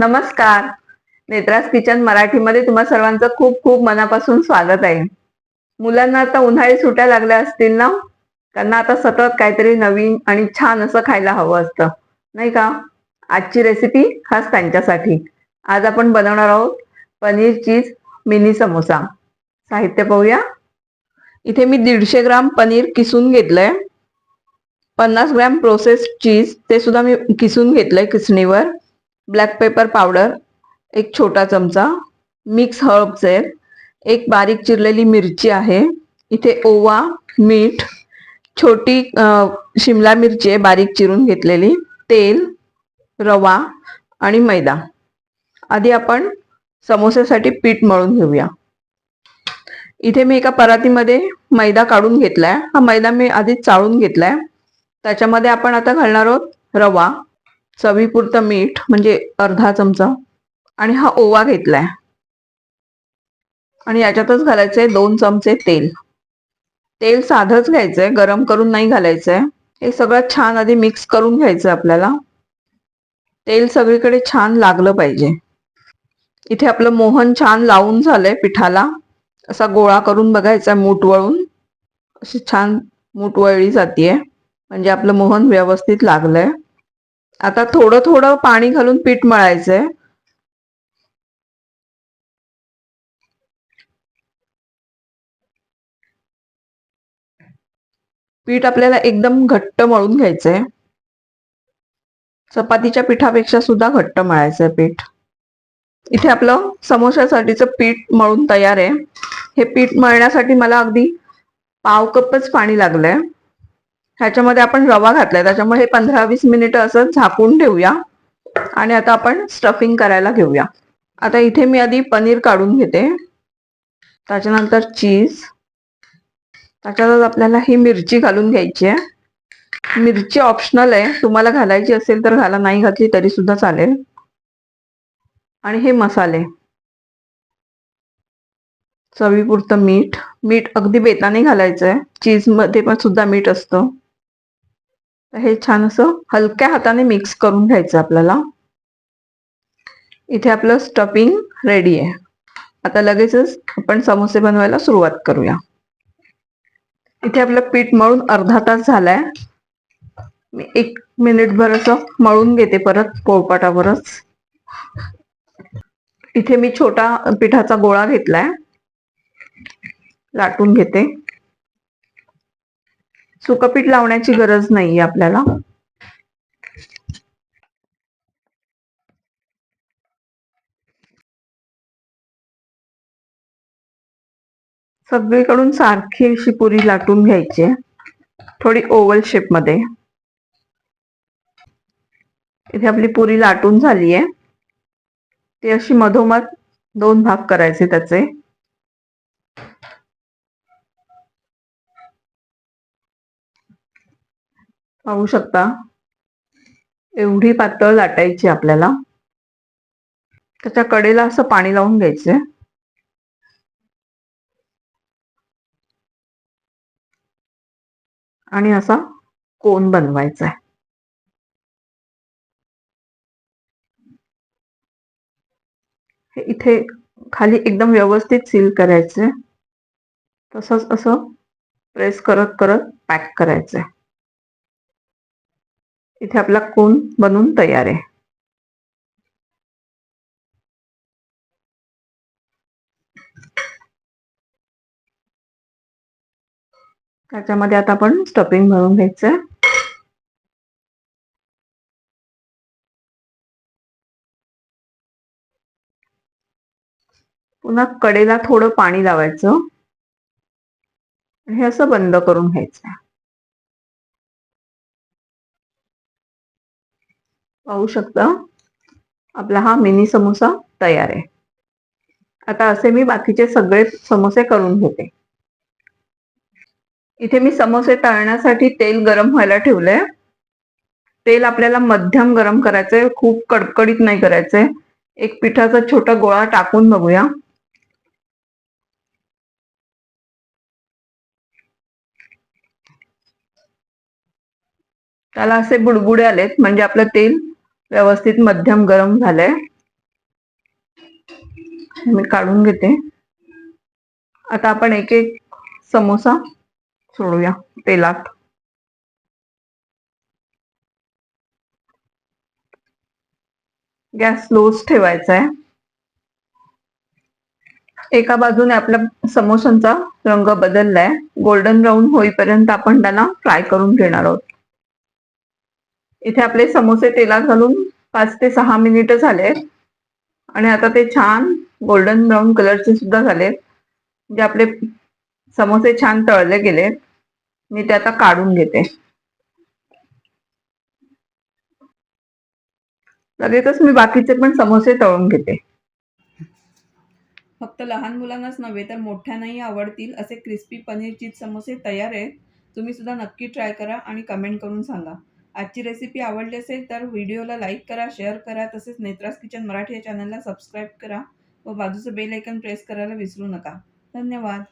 नमस्कार. नेत्रास किचन मराठीमध्ये तुम्हा सर्वांचं खूप खूप मनापासून स्वागत आहे. मुलांना आता उन्हाळी सुट्ट्या लागल्या असतील ना? त्यांना आता सतत काहीतरी नवीन आणि छान असं खायला हवं असतं, नाही का? आजची रेसिपी खास त्यांच्यासाठी. आज आपण बनवणार आहोत पनीर चीज मिनी समोसा. साहित्य पाहूया. इथे मी 150 ग्राम पनीर किसून घेतलंय. 50 ग्रॅम प्रोसेस्ड चीज ते सुद्धा मी किसून घेतलंय किसणीवर. ब्लॅक पेपर पावडर 1 छोटा चमचा, मिक्स हर्ब्स आहेत, एक बारीक चिरलेली मिरची आहे, इथे ओवा, मीठ, छोटी शिमला मिरची आहे बारीक चिरून घेतलेली, तेल, रवा आणि मैदा. आधी आपण समोसेसाठी पीठ मळून घेऊया. इथे मी एका परातीमध्ये मैदा काढून घेतलाय. हा मैदा मी आधीच चाळून घेतलाय. त्याच्यामध्ये आपण आता घालणार आहोत रवा, चवीपुरतं मीठ म्हणजे अर्धा चमचा, आणि हा ओवा घेतलाय. आणि याच्यातच घालायचंय 2 चमचे तेल. तेल साधंच घ्यायचंय, गरम करून नाही घालायचंय. हे सगळं छान आधी मिक्स करून घ्यायचं आपल्याला. तेल सगळीकडे छान लागलं पाहिजे. इथे आपलं मोहन छान लावून झालंय पिठाला. असा गोळा करून बघायचा मूठ वळून. अशी छान मूठ वळली जातीये म्हणजे आपलं मोहन व्यवस्थित लागलंय. आता थोडं थोडं पाणी घालून पीठ मळायचंय. पीठ आपल्याला एकदम घट्ट मळून घ्यायचंय. चपातीच्या पिठापेक्षा सुद्धा घट्ट मळायचंय पीठ. इथे आपलं समोसासाठीचं पीठ मळून तयार आहे. हे पीठ मळण्यासाठी मला अगदी पाव कपच पाणी लागलंय. ह्याच्यामध्ये आपण रवा घातलाय, त्याच्यामुळे हे 15-20 मिनिटं असं झाकून ठेवूया. आणि आता आपण स्टफिंग करायला घेऊया. आता इथे मी आधी पनीर काढून घेते, त्याच्यानंतर चीज, त्याच्यातच आपल्याला ही मिरची घालून घ्यायची आहे. मिरची ऑप्शनल आहे, तुम्हाला घालायची असेल तर घाला, नाही घातली तरी सुद्धा चालेल. आणि हे मसाले, चवीपुरतं मीठ. मीठ अगदी बेताने घालायचंय, चीज मध्ये पण सुद्धा मीठ असतं. हे छान असं हलक्या हाताने मिक्स करून घ्यायचं आपल्याला. इथे आपलं स्टफिंग रेडी आहे. आता लगेचच आपण समोसे बनवायला सुरुवात करूया. इथे आपलं पीठ मळून अर्धा तास झालाय. मी 1 मिनिटभर असं मळून घेते परत पोळपाटावरच. इथे मी छोटा पिठाचा गोळा घेतलाय, लाटून घेते. सुकं पीठ लावण्याची गरज नाहीये आपल्याला. सगळीकडून सारखी अशी पुरी लाटून घ्यायची, थोडी ओव्हल शेप मध्ये. इथे आपली पुरी लाटून झालीये. ती अशी मधोमध 2 भाग करायचे त्याचे. पाहू शकता एवढी पातळ लाटायची आपल्याला. त्याच्या कडेला असं पाणी लावून घ्यायचे आणि असा कोन बनवायचा आहे. हे इथे खाली एकदम व्यवस्थित सील करायचे. तसंच असं प्रेस करत करत पॅक करायचंय. इथे आपला कोन बनून तयार आहे. त्याच्यामध्ये आता आपण स्टफिंग भरून घ्यायचंय. पुन्हा कडेला थोडं पाणी लावायचं. हे असं बंद करून घ्यायचं. पाहू शकता आपला हा मिनी समोसा तयार आहे. आता असे मी बाकीचे सगळे समोसे करून घेते. इथे मी समोसे तळण्यासाठी तेल गरम व्हायला ठेवलंय. तेल आपल्याला मध्यम गरम करायचंय, खूप कडकडीत नाही करायचंय. एक पिठाचा छोटा गोळा टाकून बघूया. त्याला असे बुडबुडे आलेत म्हणजे आपलं तेल व्यवस्थित मध्यम गरम झालंय. मी काढून घेते. आता आपण एक एक समोसा सोडूया तेलात. गॅस स्लोच ठेवायचा आहे. एका बाजूने आपल्या समोसांचा रंग बदललाय. गोल्डन ब्राऊन होईपर्यंत आपण त्यांना फ्राय करून घेणार आहोत. इथे आपले समोसे तेलात घालून 5 ते 6 मिनिटं झाले आणि आता ते छान गोल्डन ब्राऊन कलरचे सुद्धा झाले. जे आपले समोसे छान तळले गेले. मी ते आता काढून घेते. लगेचच मी बाकीचे पण समोसे तळून घेते. फक्त लहान मुलांनाच नव्हे तर मोठ्यांनाही आवडतील असे क्रिस्पी पनीर चीज समोसे तयार आहेत. तुम्ही सुद्धा नक्की ट्राय करा आणि कमेंट करून सांगा. आजची रेसिपी आवडली असेल तर व्हिडिओला लाईक करा, शेअर करा, तसेच नेत्रास किचन मराठी या चॅनलला सबस्क्राईब करा व बाजूचं बेल आयकॉन प्रेस करायला विसरू नका. धन्यवाद.